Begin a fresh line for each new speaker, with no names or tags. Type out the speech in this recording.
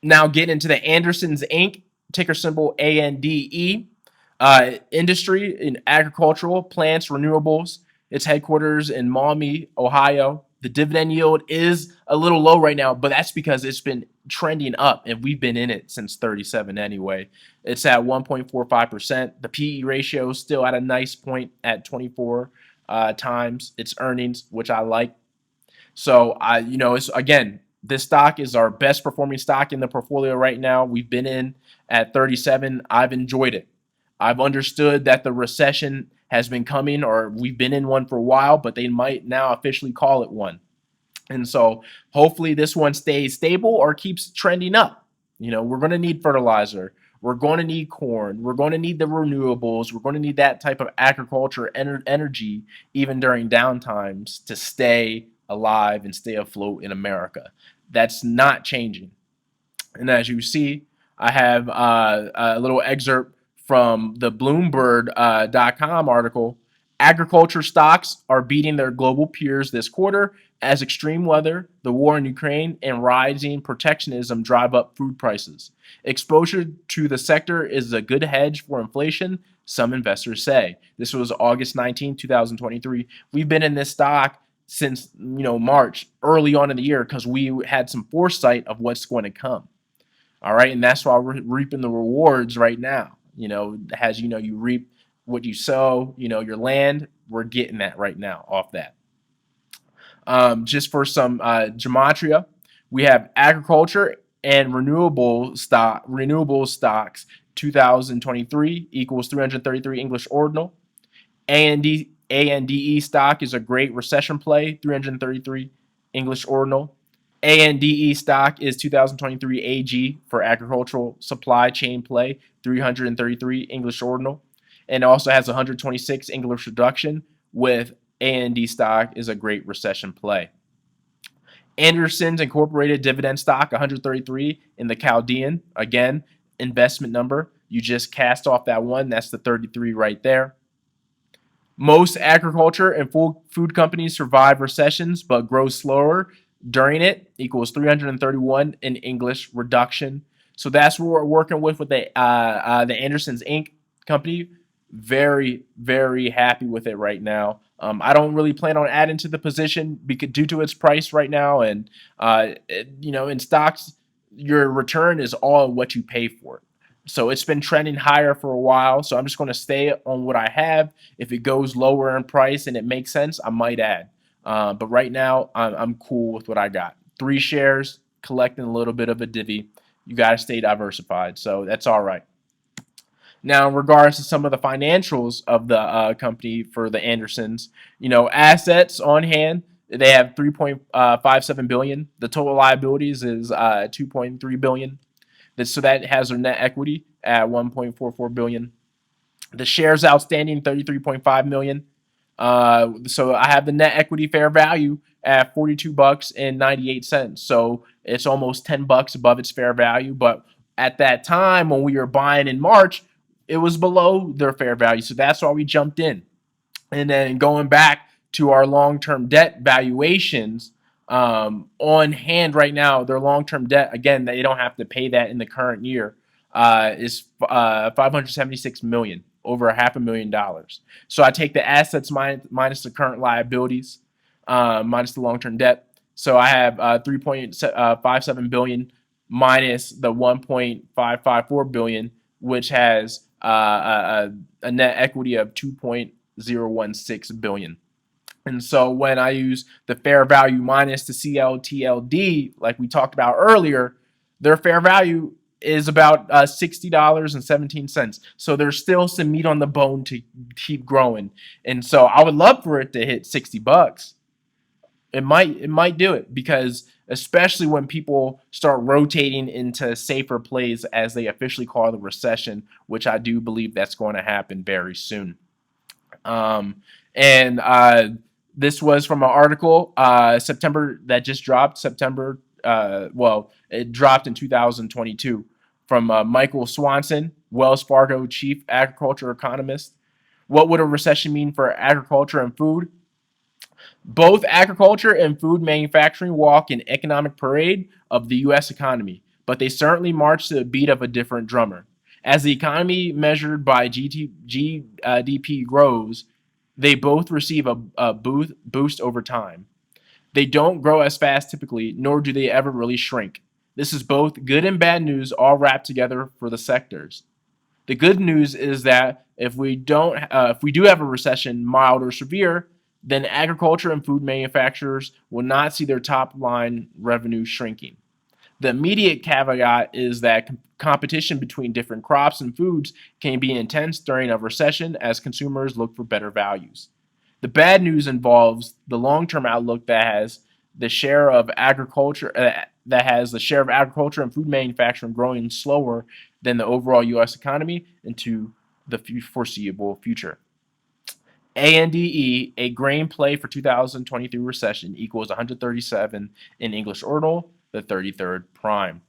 Now getting into the Andersons Inc., ticker symbol ANDE, industry in agricultural, plants, renewables. Its headquarters in Maumee, Ohio. The dividend yield is a little low right now, but that's because it's been trending up, and we've been in it since 37 anyway. It's at 1.45%. The PE ratio is still at a nice point at 24 times its earnings, which I like. So it's again, this stock is our best performing stock in the portfolio right now. We've been in at 37. I've enjoyed it. I've understood that the recession has been coming, or we've been in one for a while, but they might now officially call it one. And so hopefully this one stays stable or keeps trending up. We're going to need fertilizer. We're going to need corn. We're going to need the renewables. We're going to need that type of agriculture energy even during downtimes to stay alive and stay afloat in America. That's not changing. And as you see, I have a little excerpt from the Bloomberg.com article. Agriculture stocks are beating their global peers this quarter as extreme weather, the war in Ukraine, and rising protectionism drive up food prices. Exposure to the sector is a good hedge for inflation, some investors say. This was August 19, 2023. We've been in this stock since March, early on in the year, because we had some foresight of what's going to come. All right, and that's why we're reaping the rewards right now. As you reap what you sow, your land, we're getting that right now off that. Just for some gematria, we have agriculture and renewable stocks 2023 equals 333 English ordinal. ANDE stock is a great recession play, 333 English ordinal. ANDE stock is 2023 AG for agricultural supply chain play, 333 English ordinal. And it also has 126 English reduction, with AND stock is a great recession play. Anderson's Incorporated dividend stock, 133 in the Chaldean. Again, investment number. You just cast off that one. That's the 33 right there. Most agriculture and food companies survive recessions but grow slower during it, equals 331 in English reduction. So that's what we're working with the Andersons Inc. company. Very, very happy with it right now. I don't really plan on adding to the position due to its price right now. And, in stocks, your return is all what you pay for it. So it's been trending higher for a while. So I'm just going to stay on what I have. If it goes lower in price and it makes sense, I might add. But right now, I'm cool with what I got. 3 shares, collecting a little bit of a divvy. You got to stay diversified. So that's all right. Now, in regards to some of the financials of the company for the Andersons, assets on hand, they have 3.57 billion. The total liabilities is 2.3 billion. So that has their net equity at 1.44 billion. The shares outstanding, 33.5 million. So I have the net equity fair value at $42.98. So it's almost $10 above its fair value. But at that time when we were buying in March, it was below their fair value. So that's why we jumped in. And then going back to our long-term debt valuations, on hand right now, their long-term debt, again, they don't have to pay that in the current year, is 576 million, over $500,000. So I take the assets minus the current liabilities, minus the long-term debt. So I have 3.57 billion minus the 1.554 billion, which has a net equity of 2.016 billion. And so when I use the fair value minus the CLTLD, like we talked about earlier, their fair value is about $60.17. So there's still some meat on the bone to keep growing. And so I would love for it to hit $60. It might do it, because especially when people start rotating into safer plays, as they officially call the recession, which I do believe that's going to happen very soon. This was from an article September that just dropped. September, it dropped in 2022 from Michael Swanson, Wells Fargo chief agriculture economist. What would a recession mean for agriculture and food? Both agriculture and food manufacturing walk in economic parade of the U.S. economy. but they certainly march to the beat of a different drummer. As the economy measured by GDP grows, they both receive a boost over time. They don't grow as fast typically, nor do they ever really shrink. This is both good and bad news all wrapped together for the sectors. The good news is that if we do have a recession, mild or severe, then agriculture and food manufacturers will not see their top line revenue shrinking. The immediate caveat is that competition between different crops and foods can be intense during a recession as consumers look for better values. The bad news involves the long-term outlook the share of agriculture that has the share of agriculture and food manufacturing growing slower than the overall U.S. economy into the foreseeable future. ANDE, a grain play for 2023 recession, equals 137 in English ordinal, the 33rd prime.